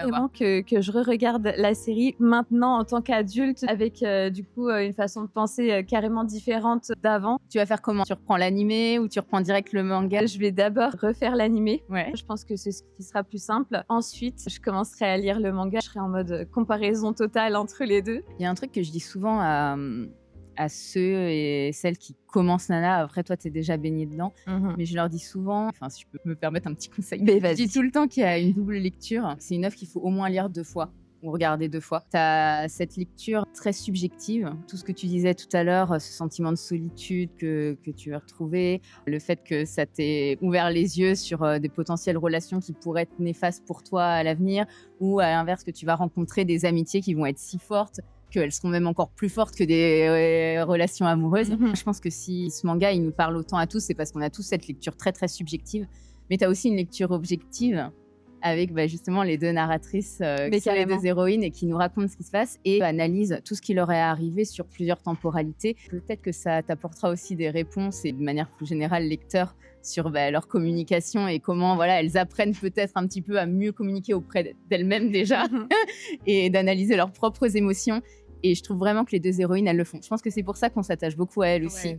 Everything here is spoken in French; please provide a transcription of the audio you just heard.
Vraiment que je re-regarde la série maintenant en tant qu'adulte avec du coup une façon de penser carrément différente d'avant. Tu vas faire comment? Tu reprends l'animé ou tu reprends direct le manga? Je vais d'abord refaire l'animé. Ouais. Je pense que c'est ce qui sera plus simple. Ensuite, je commencerai à lire le manga. Je serai en mode comparaison totale entre les deux. Il y a un truc que je dis souvent à ceux et celles qui commencent Nana. Après, toi, t'es déjà baigné dedans. Mais je leur dis souvent, enfin, si je peux me permettre un petit conseil, Mais je vas-y. dis tout le temps qu'il y a une double lecture. C'est une œuvre qu'il faut au moins lire 2 fois ou regarder 2 fois. Tu as cette lecture très subjective, tout ce que tu disais tout à l'heure, ce sentiment de solitude que tu as retrouvé, le fait que ça t'ait ouvert les yeux sur des potentielles relations qui pourraient être néfastes pour toi à l'avenir, ou à l'inverse que tu vas rencontrer des amitiés qui vont être si fortes qu'elles seront même encore plus fortes que des relations amoureuses. Je pense que si ce manga, il nous parle autant à tous, c'est parce qu'on a tous cette lecture très, très subjective. Mais tu as aussi une lecture objective avec justement les 2 narratrices qui sont les 2 héroïnes et qui nous racontent ce qui se passe et analysent tout ce qui leur est arrivé sur plusieurs temporalités. Peut-être que ça t'apportera aussi des réponses et de manière plus générale, lecteur, sur leur communication et comment elles apprennent peut-être un petit peu à mieux communiquer auprès d'elles-mêmes déjà et d'analyser leurs propres émotions. Et je trouve vraiment que les 2 héroïnes, elles le font. Je pense que c'est pour ça qu'on s'attache beaucoup à elles aussi.